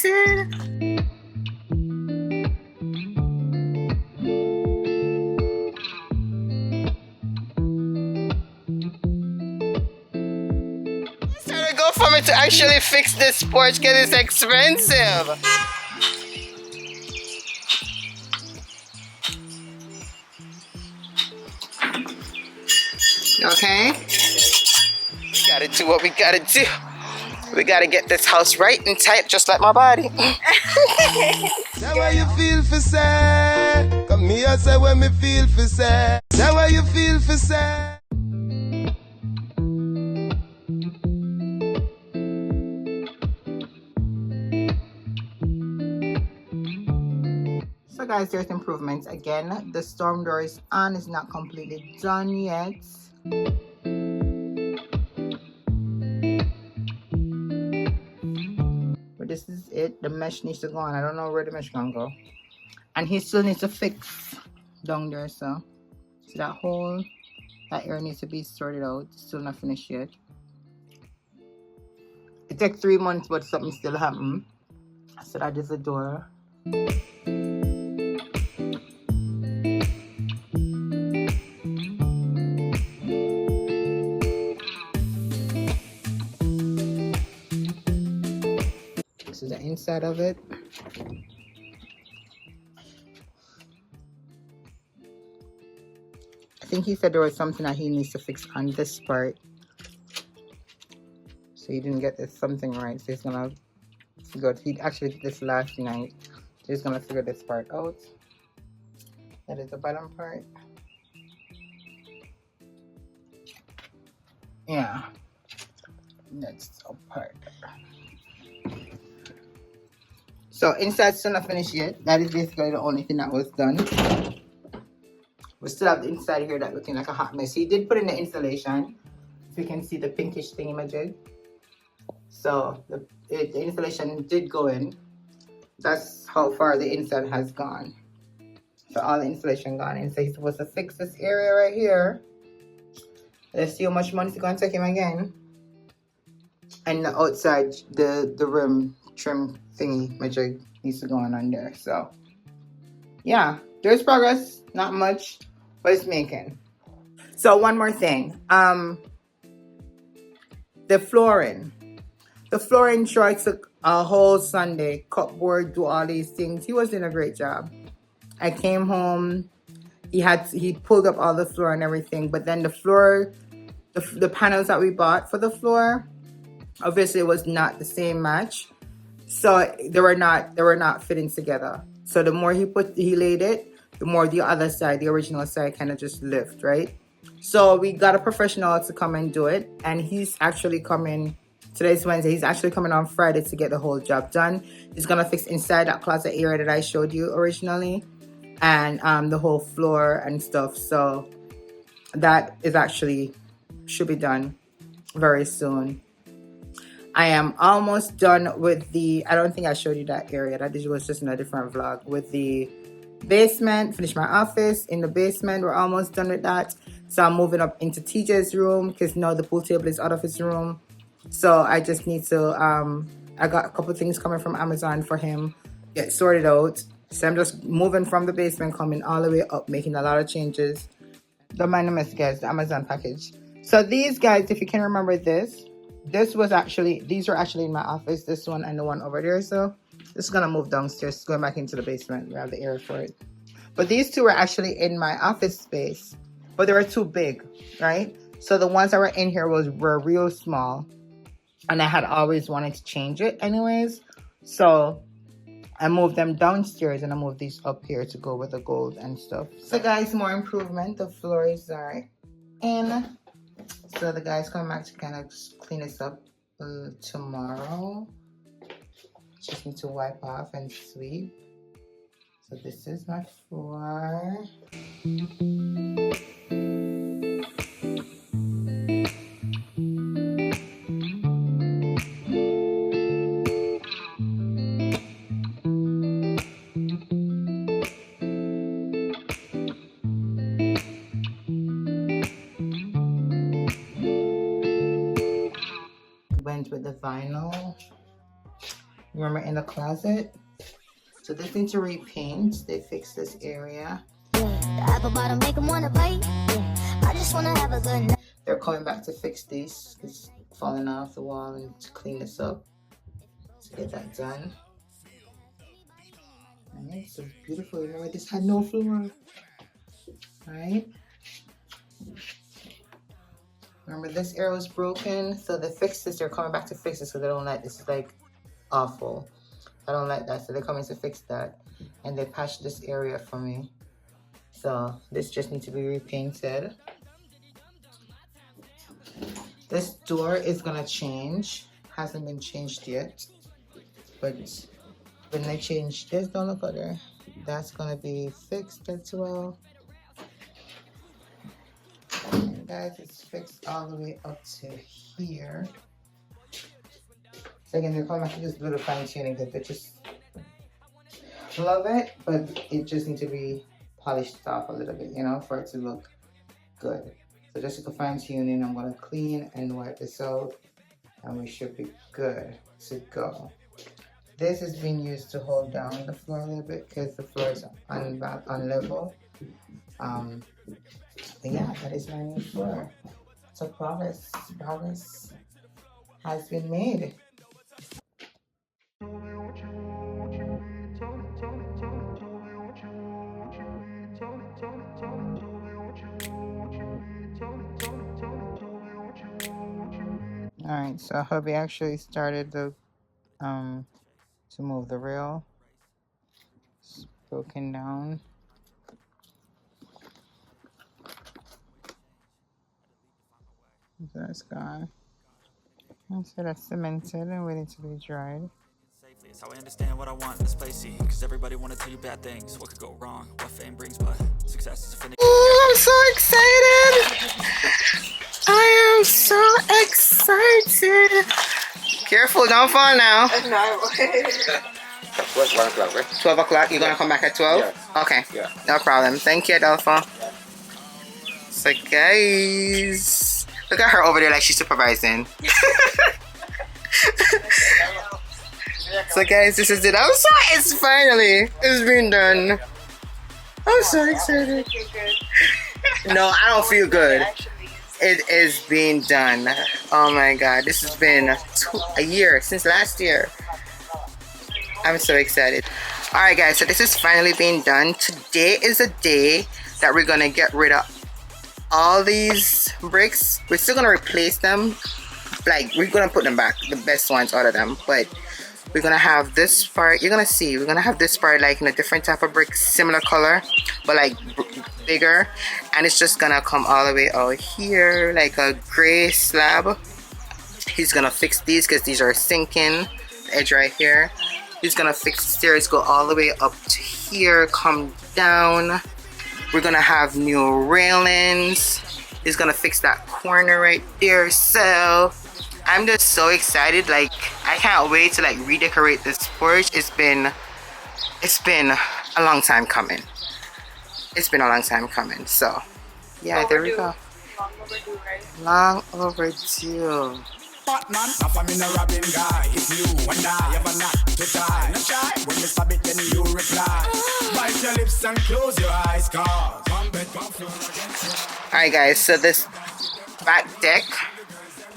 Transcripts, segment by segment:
expensive. It's time to go for me to actually fix this porch because it's expensive. Okay? We gotta do what we gotta do. We gotta get this house right and tight, just like my body. That way you feel for sad. Come here, say when me feel for sad. That way you feel for sad. So guys, there's improvements. Again, the storm door is on, it's not completely done yet. But this is it. The mesh needs to go on. I don't know where the mesh can go. And he still needs to fix down there, so that hole, that area needs to be sorted out. Still not finished yet. It takes 3 months, but something still happened. So that is the door. This is the inside of it. I think he said there was something that he needs to fix on this part. So he didn't get this something right. So he's gonna figure out. He actually did this last night. So he's gonna figure this part out. That is the bottom part. Yeah. That's a part. So inside still not finished yet. That is basically the only thing that was done. We still have the inside here that looking like a hot mess. He did put in the insulation. If you can see the pinkish thingy majig. So the insulation did go in. That's how far the inside has gone. So all the insulation gone in. So he's supposed to fix this area right here. Let's see how much money it's going to take him again. And the outside, the rim trim thingy majig needs to go on there. So yeah, there's progress. Not much, but it's making. So one more thing. The flooring. The flooring Troy took a whole Sunday, cupboard, do all these things. He was doing a great job. I came home, he pulled up all the floor and everything, but then the floor, the panels that we bought for the floor, obviously it was not the same match. So they were not fitting together. So the more he laid it, the more the other side, the original side, kind of just lift, right? So we got a professional to come and do it, and he's actually coming. Today's Wednesday. He's actually coming on Friday to get the whole job done. He's gonna fix inside that closet area that I showed you originally, and the whole floor and stuff. So that is actually should be done very soon. I am almost done with the. I don't think I showed you that area. That was just in a different vlog. With the basement, finished my office in the basement. We're almost done with that. So I'm moving up into TJ's room because now the pool table is out of his room. So I just need to, I got a couple things coming from Amazon for him, get sorted out. So I'm just moving from the basement, coming all the way up, making a lot of changes. Don't mind the mess, guys, the Amazon package. So these guys, if you can remember these were actually in my office, this one and the one over there. So this is going to move downstairs, going back into the basement. We have the area for it. But these two were actually in my office space, but they were too big, right? So the ones that were in here were real small. And I had always wanted to change it anyways. So I moved them downstairs and I moved these up here to go with the gold and stuff. So guys, more improvement. The floors are in. So the guys coming back to kind of clean this up tomorrow. Just need to wipe off and sweep. So this is my floor. Went with the vinyl. Remember in the closet? So they need to repaint. They fixed this area. They're coming back to fix this. It's falling off the wall and to clean this up. To get that done. Alright, so beautiful. Remember this had no floor. Alright. Remember this area was broken. So they fixed this. They're coming back to fix this because they don't like this. Is like awful. I don't like that. So they're coming to fix that. And they patched this area for me. So this just needs to be repainted. This door is gonna change. Hasn't been changed yet. But when I change this, don't look at there. That's gonna be fixed as well. And guys, it's fixed all the way up to here. So again, they're coming back to this little fine tuning because they just love it, but it just needs to be polished off a little bit, you know, for it to look good. So just a fine tuning, I'm gonna clean and wipe this out, and we should be good to go. This is being used to hold down the floor a little bit because the floor is on level. But yeah, that is my new floor. So progress has been made. Alright, so hubby actually started the to move the rail. It's broken down. That's gone. So that's cemented and waiting to be dried. It's how I understand what I want in this place, see. Cause everybody wanna tell you bad things. What could go wrong? What fame brings, but success is a finish. Oh, I'm so excited! I am so excited! Careful, don't fall now. No. What's 1 o'clock, right? 12 o'clock, you're gonna come back at 12? Yeah. Okay, Yeah. no problem. Thank you, Adolfo. So guys, look at her over there like she's supervising. So guys, this is it. I'm so, it's been done. I'm so excited. No, I don't feel good. It is being done. Oh my god, this has been a year since last year. I'm so excited. Alright guys, so this is finally being done. Today is the day that we're gonna get rid of all these bricks. We're still gonna replace them. Like, we're gonna put them back, the best ones out of them, but we're gonna have this part. You're gonna see we're gonna have this part like in a different type of brick, similar color but like bigger, and it's just gonna come all the way out here like a gray slab. He's gonna fix these because these are sinking, the edge right here. He's gonna fix the stairs, go all the way up to here, come down. We're gonna have new railings. He's gonna fix that corner right there. So I'm just so excited. Like, I can't wait to like redecorate this porch. It's been a long time coming. It's been a long time coming. So yeah, there we go. Long overdue, right? Long overdue. Batman, if I'm in a robbing guy, it's you and I ever not to die. Not shy, when you stab it, then you reply. Bite your lips and close your eyes, cause one bed, one floor against you. Alright guys, so this back deck,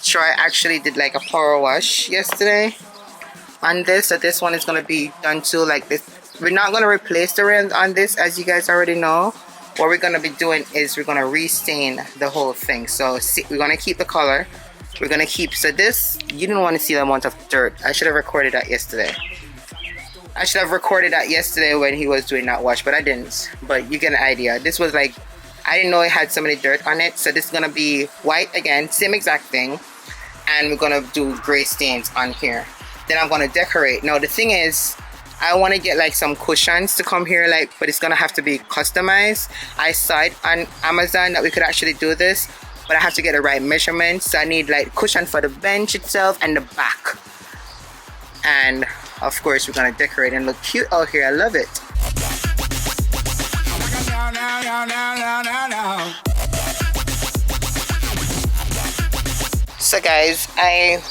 Troy actually did like a power wash yesterday on this. So this one is going to be done too, like this. We're not going to replace the rails on this, as you guys already know. What we're going to be doing is we're going to restain the whole thing. So see, we're going to keep the color. We're going to keep, so this, you didn't want to see the amount of dirt. I should have recorded that yesterday. I should have recorded that yesterday when he was doing that wash, but I didn't. But you get an idea. This was like, I didn't know it had so many dirt on it. So this is going to be white again, same exact thing. And we're going to do gray stains on here. Then I'm going to decorate. Now the thing is, I want to get like some cushions to come here, like, but it's going to have to be customized. I saw it on Amazon that we could actually do this, but I have to get the right measurements. So I need like cushion for the bench itself and the back. And of course we're going to decorate and look cute out here. I love it. So guys, I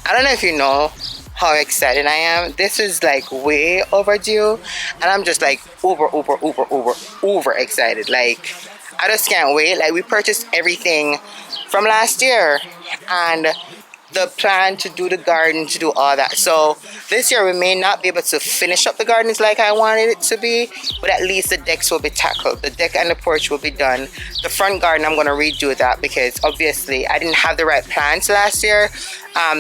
don't know if you know how excited I am. This is like way overdue, and I'm just like uber excited. Like, I just can't wait. Like, we purchased everything from last year, and the plan to do the garden, to do all that. So this year we may not be able to finish up the gardens like I wanted it to be, but at least the decks will be tackled. The deck and the porch will be done. The front garden, I'm going to redo that because obviously I didn't have the right plants last year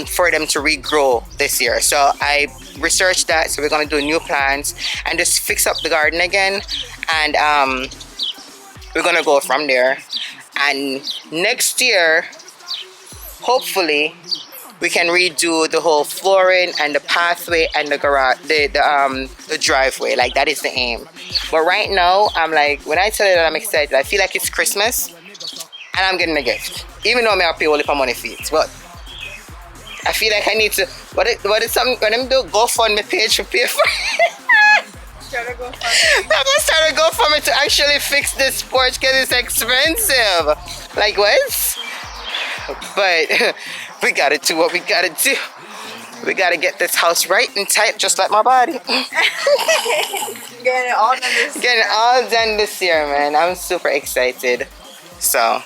for them to regrow this year. So I researched that. So we're going to do new plants and just fix up the garden again. And we're going to go from there. And next year, hopefully, we can redo the whole flooring and the pathway and the garage, the driveway. Like, that is the aim. But right now, I'm like, when I tell you that I'm excited, I feel like it's Christmas and I'm getting a gift. Even though I may have to pay all the money for it, but I feel like I need to. What is something when I'm do GoFundMe page for pay for it? I'm gonna start a GoFundMe to actually fix this porch because it's expensive. Like, what? But we gotta do what we gotta do. We gotta get this house right and tight, just like my body. Getting it all done this year. Man. I'm super excited. So,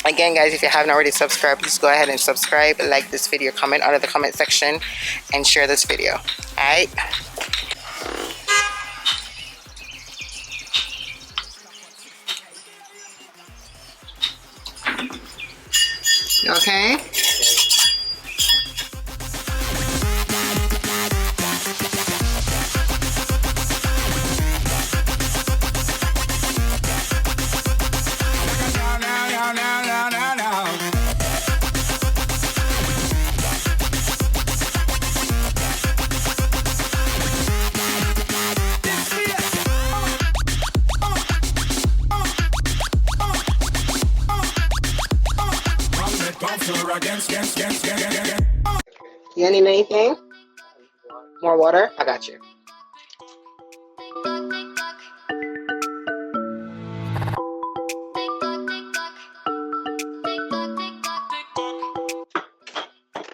again, guys, if you haven't already subscribed, please go ahead and subscribe, like this video, comment under the comment section, and share this video. Alright? Okay? You need anything? More water? I got you.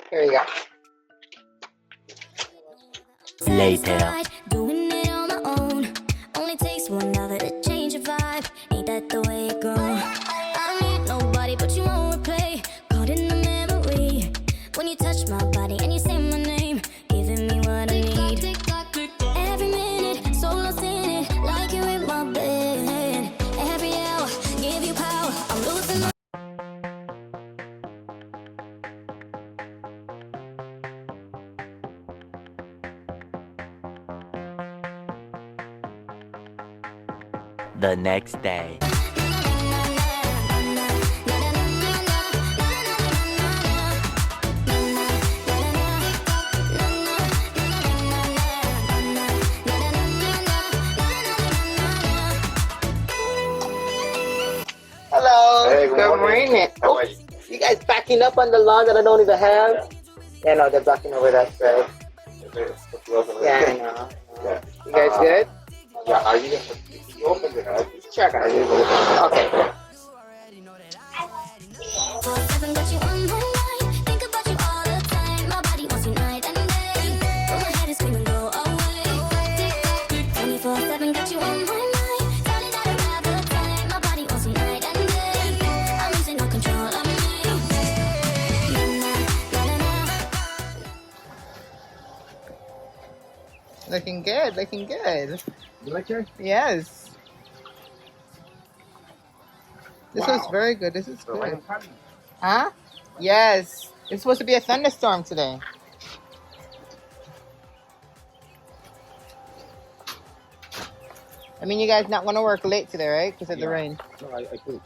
Here you go. Later. Doing it on my own. Only takes one other to change your vibe. Ain't that the way it goes? I don't need nobody but you won't replay. Caught in the memory. When you touch my body and you say my name, giving me what I need. Every minute, so lost in it, like you're in my bed. Every hour, give you power. I'm losing my. The next day. Hello. Hey, good morning. How are you? You guys backing up on the lawn that I don't even have? Yeah, no, they're backing over that side. Yeah, I know. Yeah. You guys good? Yeah, are you open it? Sure, guys. Okay. Got you on my mind, think about you all the time. My body wants you night and day, but my head is screaming go away. 24/7 got you on my mind, darling, I don't have the time. My body wants you night and day, I'm losing all control of me. Na, na, na, na, na. Looking good, looking good. You like yours? Yes. This Wow. was very good. This is So good. I'm happy. Huh? Yes. It's supposed to be a thunderstorm today. I mean, you guys not going to work late today, right? Because of the rain. No, I put it.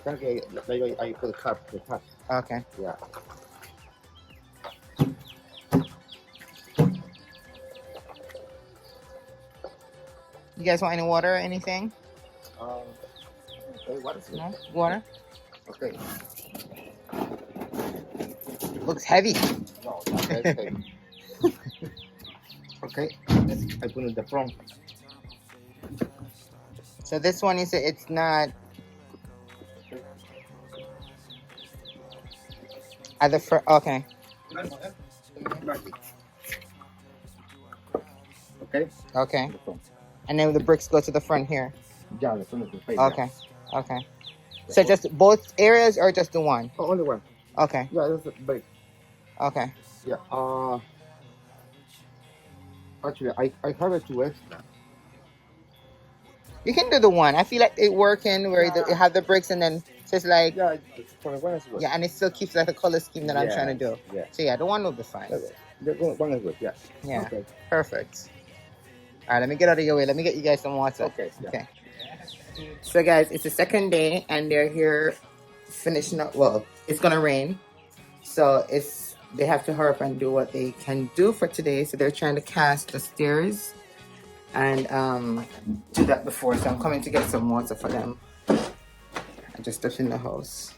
I put the cup, the top. Okay. Yeah. You guys want any water or anything? Okay, what is it? No? Water? Okay. Looks heavy. No, okay. Okay. I put in the front. So this one, you say it's not at the front. Okay. Okay. Okay. The front. And then the bricks go to the front here. Yeah, the front of the face. Okay. Okay. So just both areas or just the one? Oh, only one. Okay. Yeah, that's a brick. Okay. Yeah. Actually, I have a 2 extra. You can do the one. I feel like it working where you have the bricks and then so it's like Yeah, for the one is good. yeah, and it still keeps like the color scheme that I'm trying to do. Yeah. So yeah, the one will be fine. The one is good. Yeah. Yeah. Okay. Perfect. All right, let me get out of your way. Let me get you guys some water. Okay. Yeah. Okay. So guys, it's the second day and they're here finishing up. Well, it's gonna rain, so they have to hurry up and do what they can do for today. So they're trying to cast the stairs and do that before. So I'm coming to get some water for them. I just stepped in the house.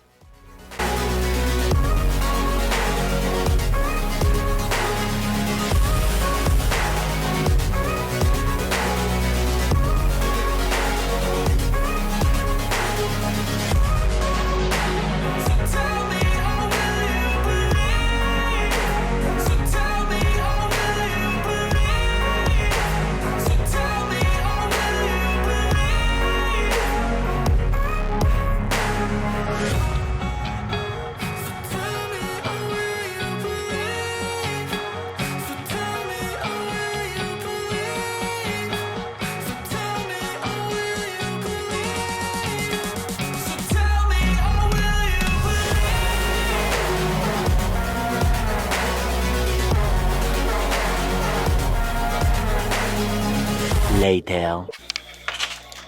Later.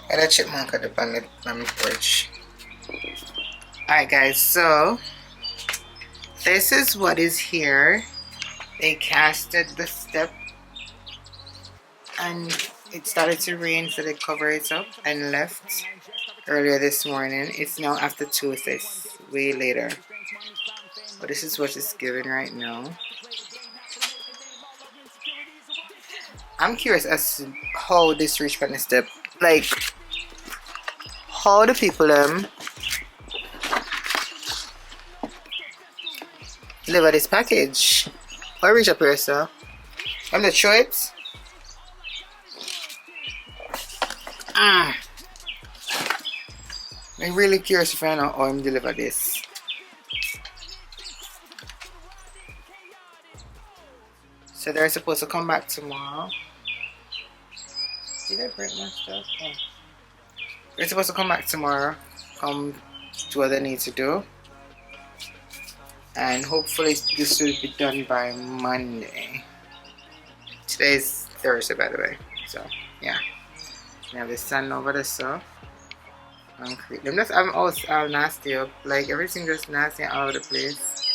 Got a chipmunk at the on my porch. Alright guys, so this is what is here. They casted the step and it started to rain, so they covered it up and left earlier this morning. It's now after 2, so it's way later. But this is what it's giving right now. I'm curious as to how this reached on the step. Like, how the people deliver this package. Why reach up here, sir? I'm not sure it. I'm really curious to find out how I'm deliver this. So they're supposed to come back tomorrow. Did I break my stuff? Oh. They're supposed to come back tomorrow. Come do what they need to do. And hopefully this will be done by Monday. Today's Thursday, by the way. So, yeah. We have the sun over the stuff. Concrete. Them just have all nasty up. Like, everything just nasty all over the place.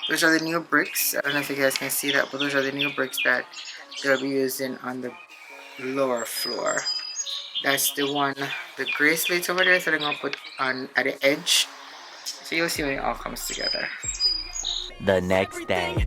Those are the new bricks. I don't know if you guys can see that, but those are the new bricks that they'll be using on the lower floor. That's the one, the gray slate over there, so they're gonna put on at the edge. So you'll see when it all comes together. The next day.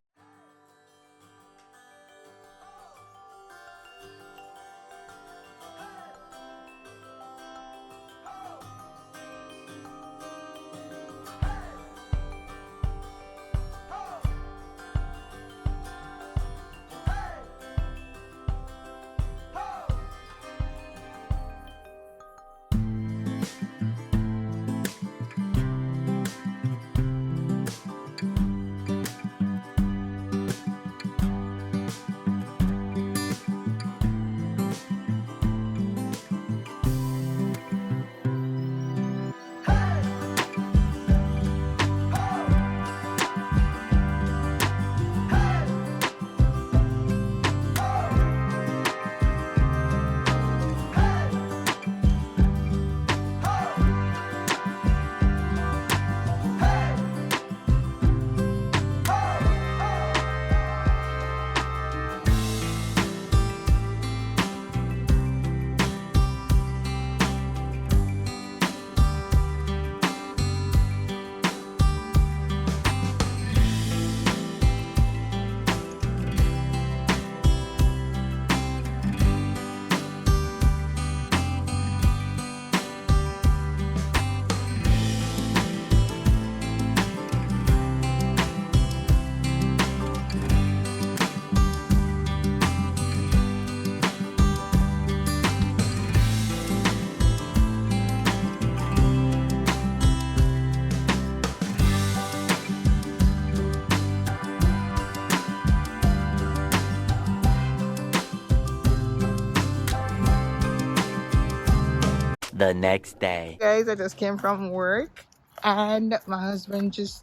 The next day. Guys, I just came from work and my husband just,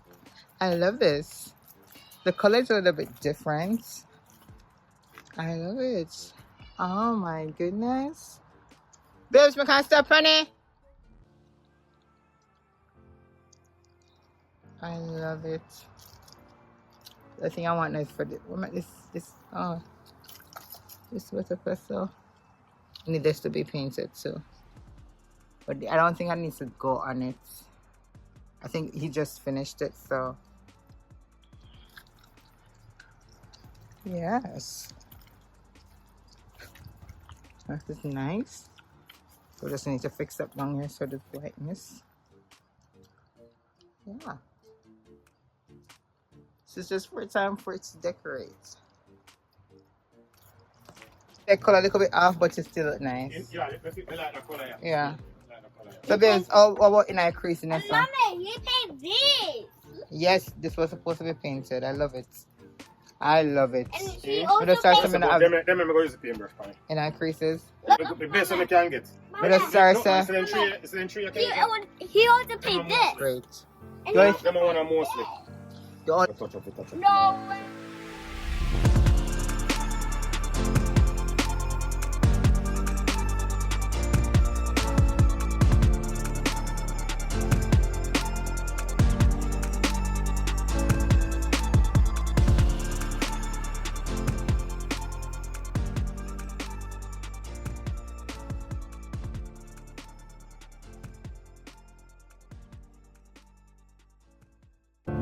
I love this. The color's a little bit different. I love it. Oh my goodness. Babes, we can't stop, honey. I love it. The thing I want now is for this watercolor. I need this to be painted too. But I don't think I need to go on it. I think he just finished it, so yes. That is nice. So just need to fix up down here so the whiteness. Yeah. This is just for time for it to decorate. The color a little bit off, but it still look nice. Yeah, I like the color. Yeah. So babes, what about in our crease in this one? Mommy, you paint this. Yes, this was supposed to be painted. I love it. I love it. And she We also just start painted some Them I'm going to use the paintbrush. in our creases. The best one I can get. We just start It's an entry I can get. he also paint this. great. And You Them I want to mostly. only- Touch up. no.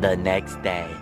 The next day.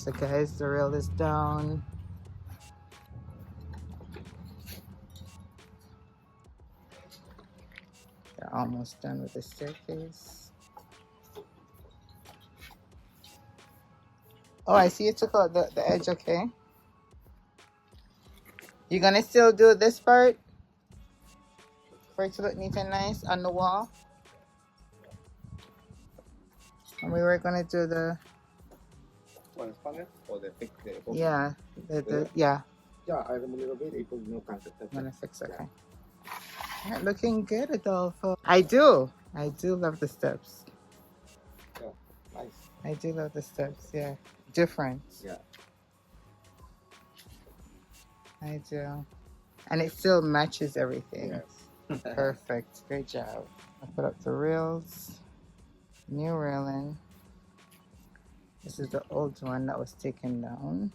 So guys, the rail is down. They're almost done with the staircase. Oh, I see you took out the edge, okay. You're gonna still do this part for it to look neat and nice on the wall? And we were gonna do the or the fix the yeah, yeah. yeah, I remember a little bit. It was no concept. I'm gonna fix it. Okay. Yeah, looking good, Adolfo. I do love the steps. Yeah, nice. I do love the steps. Yeah, different. Yeah. I do, and it still matches everything. Yes. Perfect. Great job. I put up the rails. New railing. This is the old one that was taken down.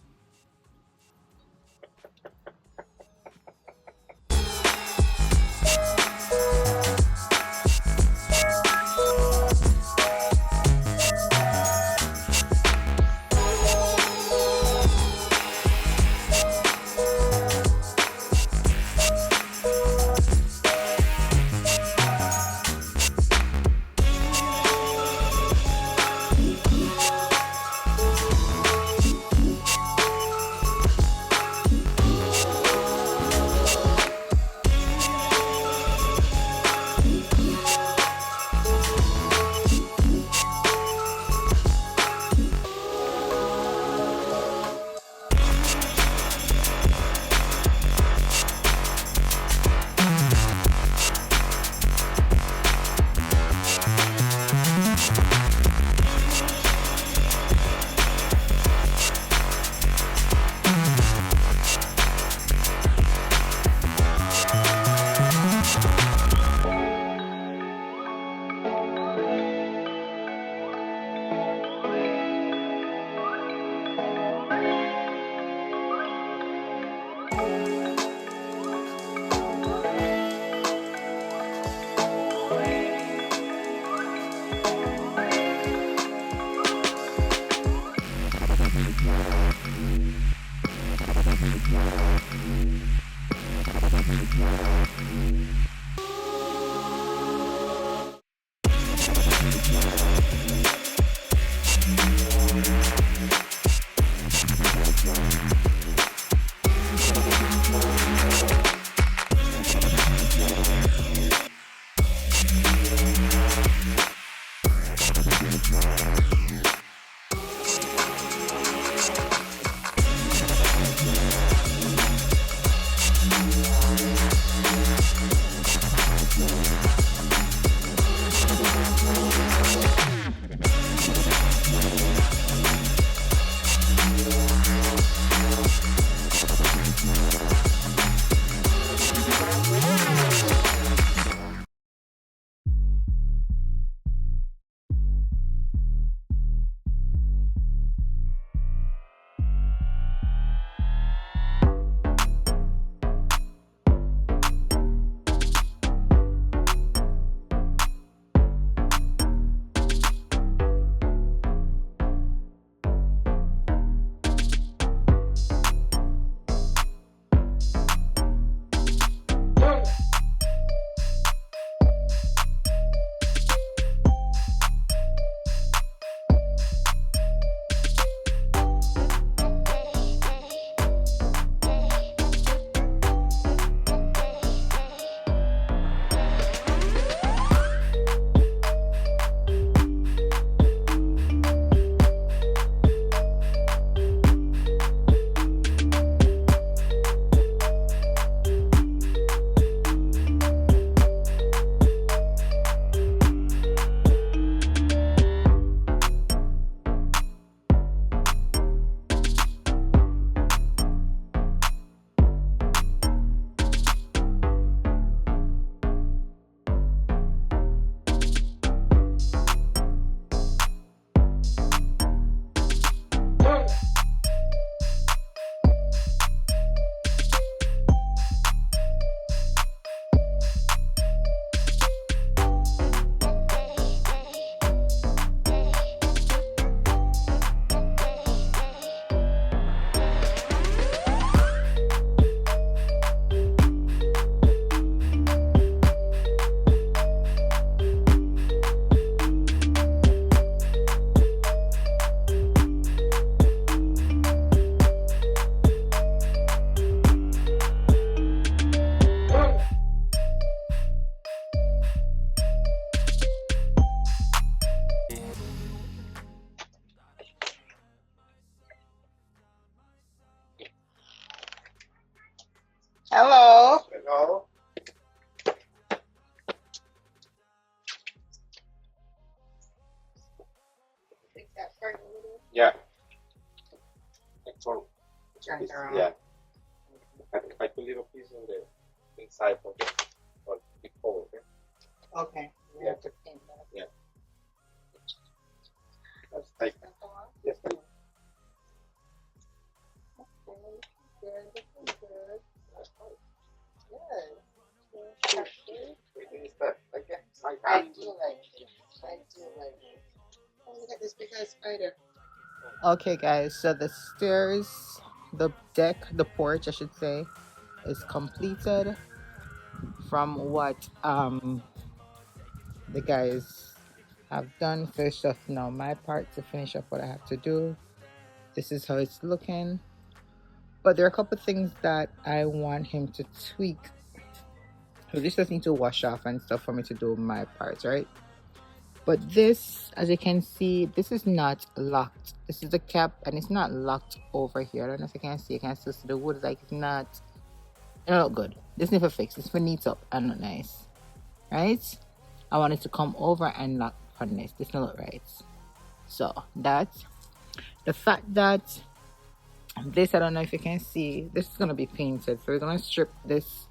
Yeah. Actually, Turn it around. yeah. If I put little piece in the inside of the forward. Okay. We have to paint that. Yeah. That's like, yes, please. I do like it. I do like it. Oh, look at this big ass spider. Okay, guys. So the stairs, the deck, the porch, I should say, is completed from what the guys have done. So it's just now my part to finish up what I have to do. This is how it's looking. But there are a couple things that I want him to tweak. So this just need to wash off and stuff for me to do my parts, right? But this, as you can see, this is not locked. This is the cap and it's not locked over here. I don't know if you can see. You can still see the wood, like it's not good. This needs to fix. It's for neat up and not nice, right? I want it to come over and lock on this. This not look right. So that's the fact that this, I don't know if you can see, this is gonna be painted. So we're gonna strip this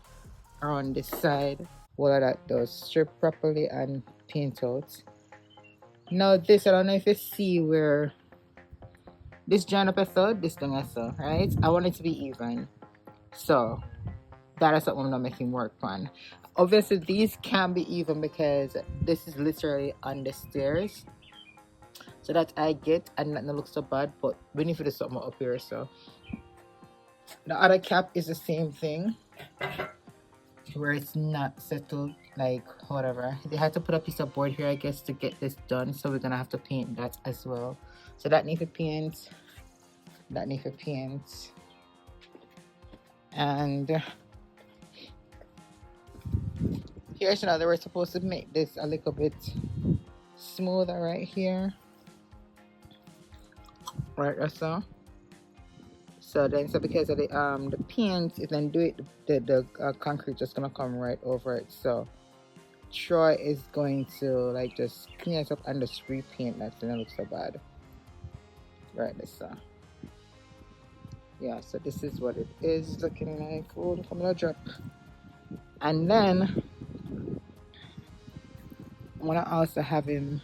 around this side. All of that does strip properly and paint out. Now this, I don't know if you see where this joint up I saw, this thing I saw, right? I want it to be even. So that is what I'm not making work on. Obviously these can't be even because this is literally on the stairs. So that I get, and that not look so bad, but we need to do something up here. So the other cap is the same thing, where it's not settled, like whatever. They had to put a piece of board here, I guess, to get this done. So we're gonna have to paint that as well. So that needs to paint, that needs to paint, and here's another. We're supposed to make this a little bit smoother right here. Right, or so. So then, so because of the paint, if then do it, the concrete just gonna come right over it. So Troy is going to like just clean it up and just repaint that, so it doesn't look so bad. Right, so yeah, so this is what it is looking like. Oh, look, I'm gonna drop. And then I wanna also have him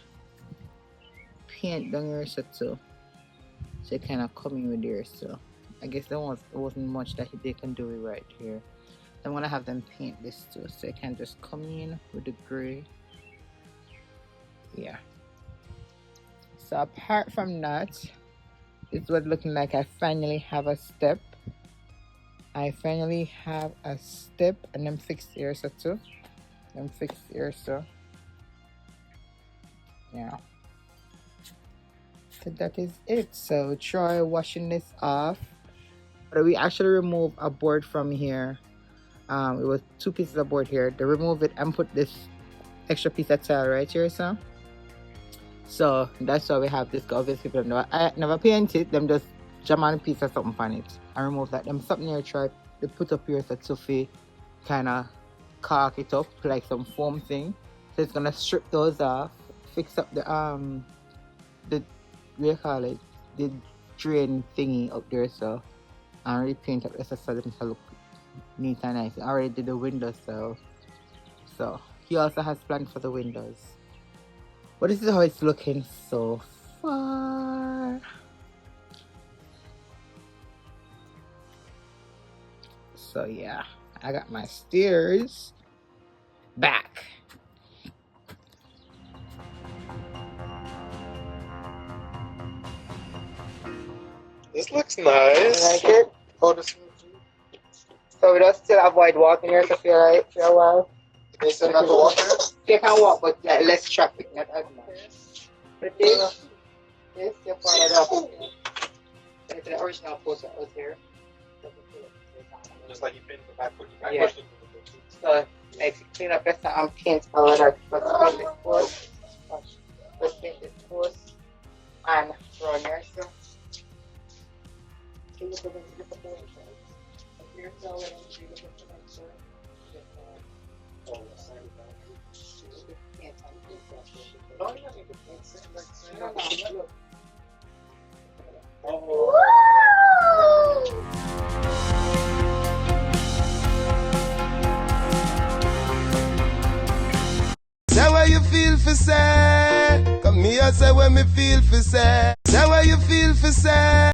paint down here so too. So it kind of coming with there, so I guess there wasn't much that they can do right here. I want to have them paint this too, so it can just come in with the gray. Yeah. So apart from that, this is what it's looking like. I finally have a step. And them fixed here so too. Them fixed here so. Yeah. So that is it. So try washing this off. But we actually remove a board from here. It was 2 pieces of board here. They remove it and put this extra piece of tile right here. So that's why we have this. Obviously, I never paint it. Them just jam on a piece of something on it and remove that. Them something here try they put up here so Tuffy kind of caulk it up like some foam thing. So it's gonna strip those off, fix up the what do you call it, the drain thingy up there. So I already paint up this so it look neat and nice. I already did the windows, so he also has plans for the windows. But this is how it's looking so far. So yeah, I got my stairs back. This looks nice. You like it? So we just still avoid walking here to feel like for a while. They still not to walk here? You can walk, but like less traffic, not as much. But this you're part of that. It's the original post that was here. Just like you painted the back foot. Yeah. So like clean up better and paint all of that. Let's paint this post. Let's paint this post and run here. So Say what you feel for say. Come here, say what me feel for say. Say what you feel for say.